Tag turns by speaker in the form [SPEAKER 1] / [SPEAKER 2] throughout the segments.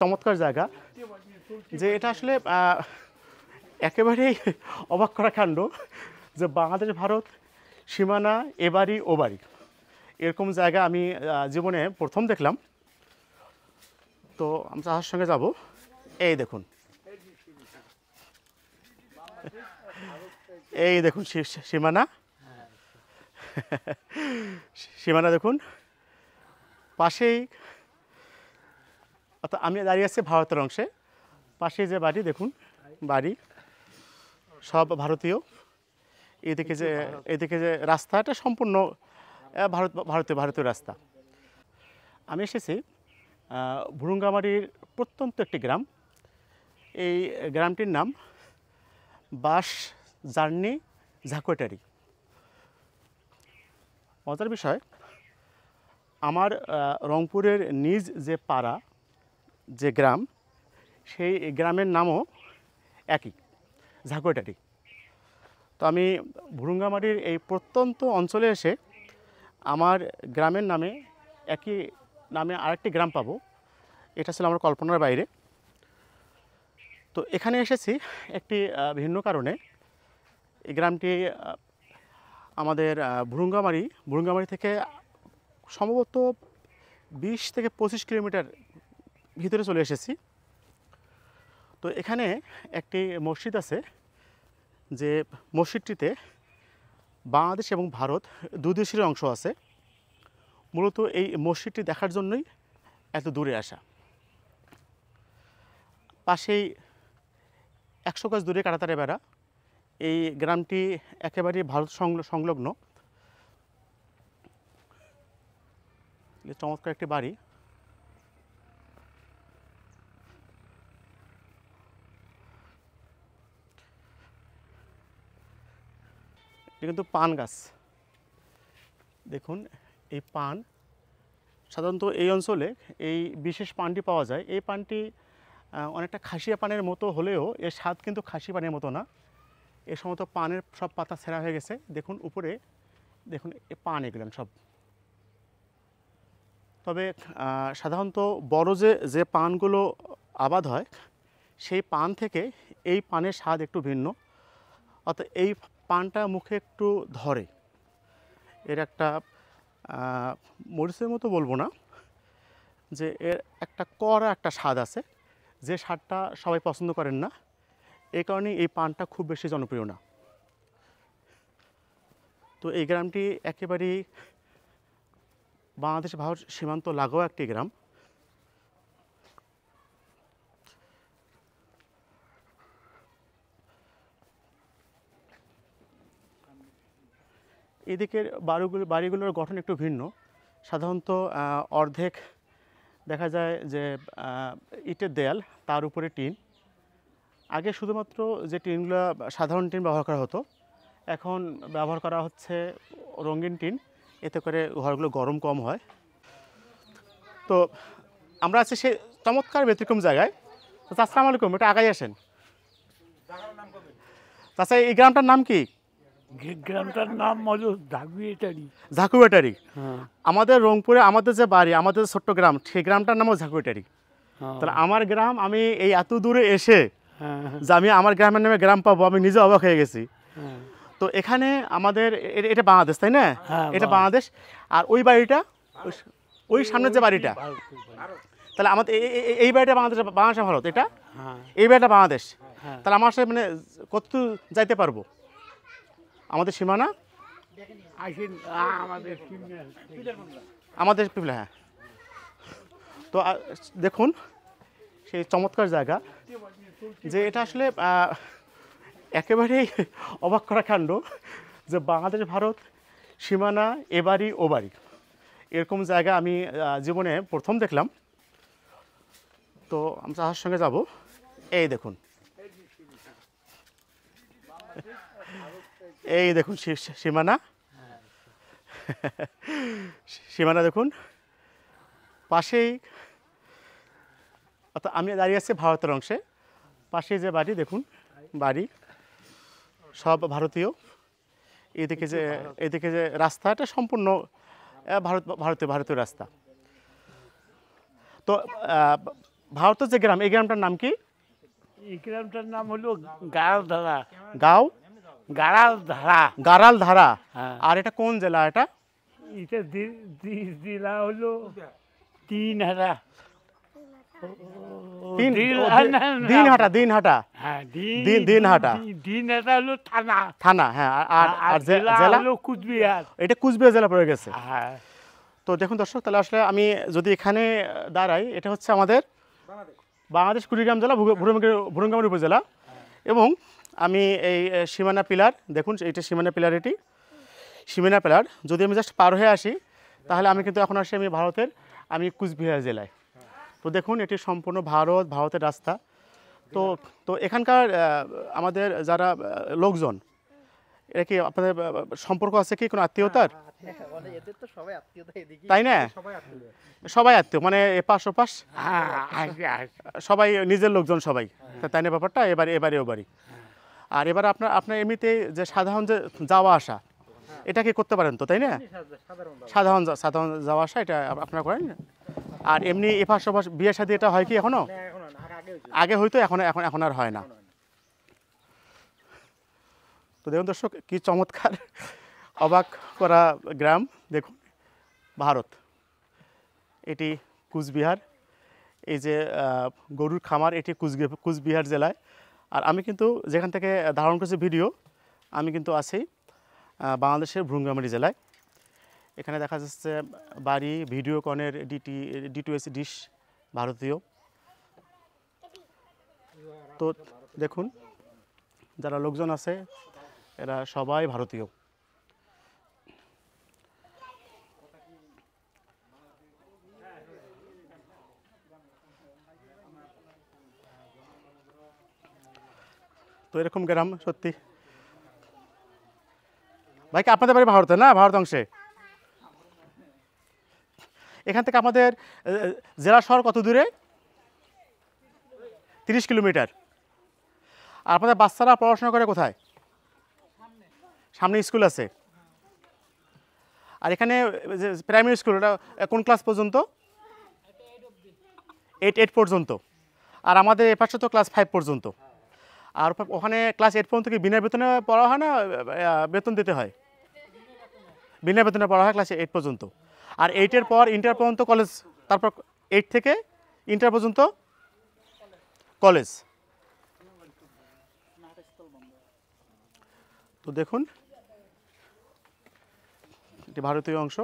[SPEAKER 1] চমৎকার জায়গা যে এটা আসলে একেবারেই অবাক করা কাণ্ড যে বাংলাদেশ ভারত সীমানা এবারই ওবারই এরকম জায়গা আমি জীবনে প্রথম দেখলাম। তো আমি তার সঙ্গে যাব। এই দেখুন, এই দেখুন সীমানা সীমানা দেখুন, পাশেই অর্থাৎ আমি দাঁড়িয়ে আছি ভারতের অংশে, পাশে যে বাড়ি দেখুন, বাড়ি সব ভারতীয়। এদিকে যে রাস্তাটা সম্পূর্ণ ভারতীয় রাস্তা। আমি এসেছি ভুরুঙ্গামারীর প্রত্যন্ত একটি গ্রাম। এই গ্রামটির নাম বাস জার্নি ঝাকুয়াটারি। মজার বিষয়, আমার রংপুরের নিজ যে পাড়া, যে গ্রাম, সেই গ্রামের নামও একই, ঝাকুয়াটারি। তো আমি ভুরুঙ্গামারীর এই প্রত্যন্ত অঞ্চলে এসে আমার গ্রামের নামে একই নামে আরেকটি গ্রাম পাবো, এটা ছিল আমার কল্পনার বাইরে। তো এখানে এসেছি একটি ভিন্ন কারণে। এই গ্রামটি আমাদের ভুরুঙ্গামারী থেকে সম্ভবত 20 থেকে 25 কিলোমিটার ভিতরে চলে এসেছি। তো এখানে একটি মসজিদ আছে, যে মসজিদটিতে বাংলাদেশ এবং ভারত দুই দেশের অংশ আছে। মূলত এই মসজিদটি দেখার জন্যই এত দূরে আসা। পাশেই 100 গজ দূরে কাঁটাতারে বেড়া। এই গ্রামটি একেবারেই ভারত সংলগ্ন। চমৎকার একটি বাড়ি। এটা কিন্তু পান গাছ। দেখুন, এই পান সাধারণত এই অঞ্চলে এই বিশেষ পানটি পাওয়া যায়। এই পানটি অনেকটা খাসিয়া পানের মতো হলেও এর স্বাদ কিন্তু খাসি পানের মতো না। এ সমস্ত পানের সব পাতা ছেঁড়া হয়ে গেছে। দেখুন উপরে, দেখুন এই পান এগুলো সব। তবে সাধারণত বড় যে পানগুলো আবাদ হয়, সেই পান থেকে এই পানের স্বাদ একটু ভিন্ন। অর্থাৎ এই পানটা মুখে একটু ধরে। এর একটা মরিচের মতো বলবো না, যে এর একটা কড়া একটা স্বাদ আছে, যে স্বাদটা সবাই পছন্দ করেন না। এই কারণে এই পানটা খুব বেশি জনপ্রিয় না। তো এই গ্রামটি একেবারেই বাংলাদেশ ভারত সীমান্ত লাগোয়া একটি গ্রাম। এদিকের বাড়িগুলোর গঠন একটু ভিন্ন। সাধারণত অর্ধেক দেখা যায় যে ইটের দেয়াল, তার উপরে টিন। আগে শুধুমাত্র যে টিনগুলো সাধারণ টিন ব্যবহার করা হতো, এখন ব্যবহার করা হচ্ছে রঙিন টিন। এতে করে ঘরগুলো গরম কম হয়। তো আমরা আছি সে চমৎকার ব্যতিক্রম জায়গায়। তো আসসালামু আলাইকুম, একটু আগাই আসেন। চাচা, এই গ্রামটার নাম কি?
[SPEAKER 2] গ্রামটার নাম হলো ঝাকুয়াটারি।
[SPEAKER 1] ঝাকুয়াটারি।
[SPEAKER 2] হ্যাঁ,
[SPEAKER 1] আমাদের রংপুরে আমাদের যে বাড়ি, আমাদের ছোট্ট গ্রাম, সেই গ্রামটার নামও ঝাকুয়াটারি। তাহলে আমার গ্রাম, আমি এই এত দূরে এসে
[SPEAKER 2] হ্যাঁ,
[SPEAKER 1] যে আমি আমার গ্রামের নামে গ্রাম পাবো, আমি নিজে অবাক হয়ে গেছি।
[SPEAKER 2] হ্যাঁ,
[SPEAKER 1] তো এখানে আমাদের এটা বাংলাদেশ, তাই না?
[SPEAKER 2] হ্যাঁ,
[SPEAKER 1] এটা বাংলাদেশ। আর ওই বাড়িটা, ওই সামনের যে বাড়িটা, তাহলে আমাদের এই বাড়িটা বাংলাদেশ, ভারত। এটা
[SPEAKER 2] হ্যাঁ,
[SPEAKER 1] এই বাড়িটা বাংলাদেশ।
[SPEAKER 2] হ্যাঁ।
[SPEAKER 1] তাহলে আমার সাথে মানে কতদূর যাইতে পারবো আমাদের সীমানা?
[SPEAKER 2] আসেন আমাদের
[SPEAKER 1] আমাদের পিপলা, হ্যাঁ। তো দেখুন সেই চমৎকার জায়গা যে এটা আসলে একেবারেই অবাক করা কাণ্ড যে বাংলাদেশ ভারত সীমানা এবারই ওবারই এরকম জায়গা আমি জীবনে প্রথম দেখলাম। তো আমি তার সঙ্গে যাব। এই দেখুন, এই দেখুন সীমানা সীমানা দেখুন, পাশেই অর্থাৎ আমি দাঁড়িয়ে আছি ভারতের অংশে, পাশে যে বাড়ি দেখুন, বাড়ি সব ভারতীয়। এদিকে যে রাস্তাটা সম্পূর্ণ ভারতীয় রাস্তা। তো ভারতের যে গ্রাম, এই গ্রামটার নাম কি?
[SPEAKER 2] এই গ্রামটার নাম হলো গাড়াল ধারা।
[SPEAKER 1] গাঁও
[SPEAKER 2] গাড়াল ধারা।
[SPEAKER 1] গারাল ধারা।
[SPEAKER 2] হ্যাঁ।
[SPEAKER 1] আর এটা কোন জেলা এটা?
[SPEAKER 2] এটা জেলা হলো দিনহাটা।
[SPEAKER 1] দিনহাটা। দিনহাটা
[SPEAKER 2] হ্যাঁ,
[SPEAKER 1] দিনহাটা।
[SPEAKER 2] দিনহাটা হলো থানা।
[SPEAKER 1] থানা, হ্যাঁ। আর
[SPEAKER 2] আর জেলা
[SPEAKER 1] জেলা
[SPEAKER 2] হলো কুচবিহার।
[SPEAKER 1] এটা কুচবিহার জেলা পড়ে গেছে।
[SPEAKER 2] হ্যাঁ।
[SPEAKER 1] তো দেখুন দর্শক, তাহলে আসলে আমি যদি এখানে দাঁড়াই, এটা হচ্ছে আমাদের বাংলাদেশ কুড়িগ্রাম জেলা, ভুরুঙ্গামারী উপজেলা। এবং আমি এই সীমানা পিলার, দেখুন এটা সীমানা পিলার, এটি সীমানা পিলার। যদি আমি জাস্ট পার হয়ে আসি, তাহলে আমি কিন্তু এখন আসি আমি ভারতের, আমি কুচবিহার জেলায়। তো দেখুন এটি সম্পূর্ণ ভারতের রাস্তা। তো তো এখানকার আমাদের যারা লোকজন, এটা কি আপনাদের সম্পর্ক আছে কি কোনো আত্মীয়তার? তাই না, সবাই আত্মীয়, মানে এপাশ ওপাশ সবাই নিজের লোকজন সবাই, তাই না ব্যাপারটা? এবারে ওবারই। আর এবার আপনার এমনিতে যে সাধারণ যে যাওয়া আসা, এটা কি করতে পারেন তো, তাই না? সাধারণ যাওয়া আসা এটা আপনারা করেন। আর এমনি এপাশ ওপাশ বিয়ে শাদী এটা হয় কি এখনো? আগে হয়তো, এখন আর হয় না। তো দেখুন দর্শক, কি চমৎকার, অবাক করা গ্রাম। দেখুন ভারত, এটি কুচবিহার। এই যে গরুর খামার, এটি কুচবিহার জেলায়। আর আমি কিন্তু যেখান থেকে ধারণ করছি ভিডিও, আমি কিন্তু আছি বাংলাদেশের ভুরুঙ্গামারী জেলায়। এখানে দেখা যাচ্ছে বাড়ি, ভিডিওকনের D2S ডিশ ভারতীয়। তো দেখুন যারা লোকজন আছে এরা সবাই ভারতীয়। তো এরকম গ্রাম সত্যি। ভাই কি আপনাদের বাড়ি ভারতে না? ভারত অংশে। এখান থেকে আমাদের জেলা শহর কত দূরে? 30 কিলোমিটার। আর আপনাদের বাচ্চারা পড়াশোনা করে কোথায়? সামনে স্কুল আছে। আর এখানে যে প্রাইমারি স্কুল, ওটা কোন ক্লাস পর্যন্ত? 8 পর্যন্ত। আর আমাদের এপাশে তো ক্লাস 5 পর্যন্ত। আর ওখানে ক্লাস 8 পর্যন্ত কি বিনা বেতনে পড়া হয় না বেতন দিতে হয়? বিনা বেতনে পড়া হয় ক্লাস 8 পর্যন্ত। আর 8-এর পর ইন্টার পর্যন্ত কলেজ, তারপর 8 থেকে ইন্টার পর্যন্ত কলেজ। তো দেখুন এটি ভারতীয় অংশ।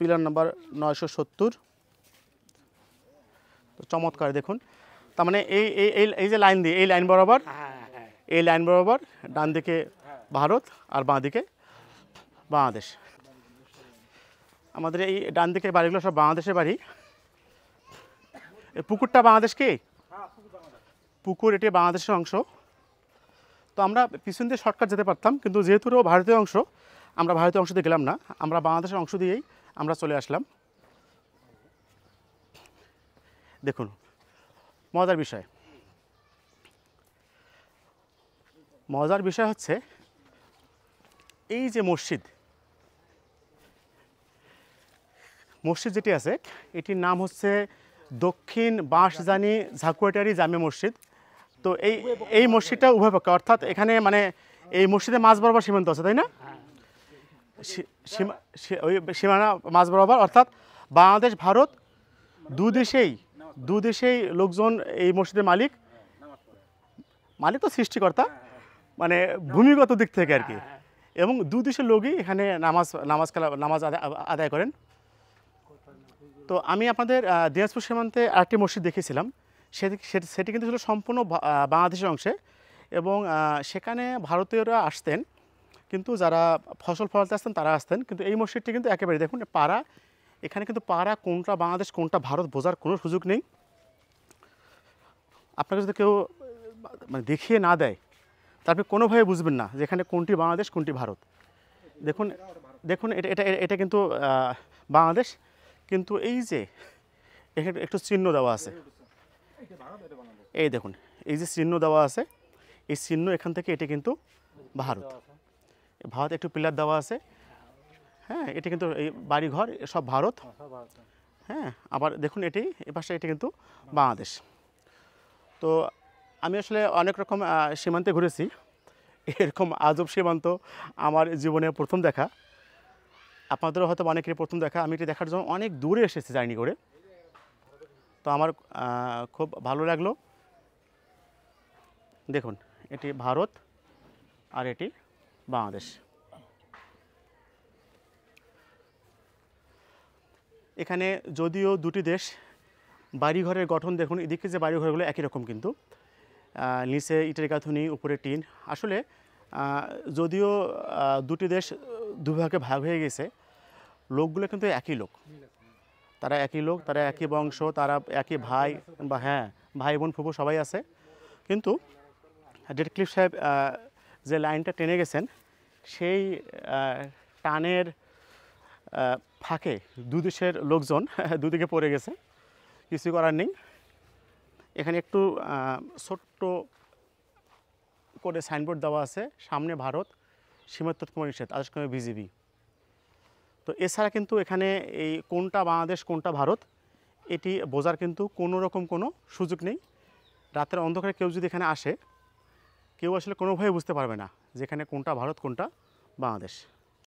[SPEAKER 1] Pillar number 970। তো চমৎকার দেখুন। তার মানে এই যে লাইন দিয়ে, এই লাইন বরাবর, এই লাইন বরাবর ডান দিকে ভারত আর বাঁ দিকে বাংলাদেশ। আমাদের এই ডান দিকে বাড়িগুলো সব বাংলাদেশের বাড়ি। এই পুকুরটা বাংলাদেশ কি? পুকুর, এটি বাংলাদেশের অংশ। তো আমরা পিছন দিয়ে শর্টকাট যেতে পারতাম, কিন্তু যেহেতু ভারতীয় অংশ, আমরা ভারতীয় অংশ দিয়ে গেলাম না, আমরা বাংলাদেশের অংশ দিয়েই আমরা চলে আসলাম। দেখুন মজার বিষয়, হচ্ছে এই যে মসজিদ যেটি আছে, এটির নাম হচ্ছে দক্ষিণ বাঁশজানি ঝাকুয়াটারি জামে মসজিদ। তো এই মসজিদটা উভয় পক্ষে, অর্থাৎ এখানে মানে এই মসজিদে মাঝ বরাবর সীমান্ত আছে, তাই না? ওই সীমানা মাঝ বরাবর, অর্থাৎ বাংলাদেশ ভারত দু দেশেই লোকজন এই মসজিদের মালিক তো সৃষ্টিকর্তা, মানে ভূমিগত দিক থেকে আর কি। এবং দু দেশের লোকই এখানে নামাজ আদায় করেন। তো আমি আপনাদের দিনাজপুর সীমান্তে আরেকটি মসজিদ দেখেছিলাম, সেটি কিন্তু ছিল সম্পূর্ণ বাংলাদেশের অংশে। এবং সেখানে ভারতীয়রা আসতেন, কিন্তু যারা ফসল ফলাতে আসতেন তারা আসতেন। কিন্তু এই মসজিদটি কিন্তু একেবারে দেখুন পাড়া, এখানে কিন্তু পাড়া কোনটা বাংলাদেশ কোনটা ভারত বোঝার কোনো সুযোগ নেই। আপনাকে যদি কেউ মানে দেখিয়ে না দেয়, তারপরে কোনোভাবে বুঝবেন না যে এখানে কোনটি বাংলাদেশ কোনটি ভারত। দেখুন এটা কিন্তু বাংলাদেশ, কিন্তু এই যে এখানে একটু চিহ্ন দেওয়া আছে, এই দেখুন এই যে চিহ্ন দেওয়া আছে, এই চিহ্ন এখান থেকে এটা কিন্তু ভারত একটু পিলার দেওয়া আছে। হ্যাঁ, এটি কিন্তু এই বাড়িঘর সব ভারত। হ্যাঁ, আবার দেখুন এটি এপাশে এটি কিন্তু বাংলাদেশ। তো আমি আসলে অনেক রকম সীমান্তে ঘুরেছি, এরকম আজব সীমান্ত আমার জীবনে প্রথম দেখা। আপনাদেরও হয়তো অনেকেরই প্রথম দেখা। আমি এটি দেখার জন্য অনেক দূরে এসেছি জার্নি করে। তো আমার খুব ভালো লাগলো। দেখুন এটি ভারত আর এটি বাংলাদেশ। এখানে যদিও দুটি দেশ, বাড়িঘরের গঠন দেখুন, এদিকে যে বাড়িঘরগুলো একই রকম কিন্তু নিচে ইটের গাঁথুনি, উপরে টিন। আসলে যদিও দুটি দেশ দুভাগে ভাগ হয়ে গেছে, লোকগুলো কিন্তু একই লোক, তারা একই লোক, তারা একই বংশ, তারা একই ভাই বা হ্যাঁ ভাই বোন ফুফু সবাই আছে। কিন্তু ডেটক্লিফ সাহেব যে লাইনটা টেনে গেছেন, সেই টানের ফাঁকে দুদেশের লোকজন দুদিকে পড়ে গেছে, কিছু করার নেই। এখানে একটু ছোট্ট করে সাইনবোর্ড দেওয়া আছে, সামনে ভারত, সীমান্তোত্তম নিষেধ, আদেশক্রমে বিজিবি। তো এছাড়া কিন্তু এখানে এই কোনটা বাংলাদেশ কোনটা ভারত এটি বোঝার কিন্তু কোনো রকম কোনো সুযোগ নেই। রাতের অন্ধকারে কেউ যদি এখানে আসে, কেউ আসলে কোনোভাবে বুঝতে পারবে না যেখানে কোনটা ভারত কোনটা বাংলাদেশ।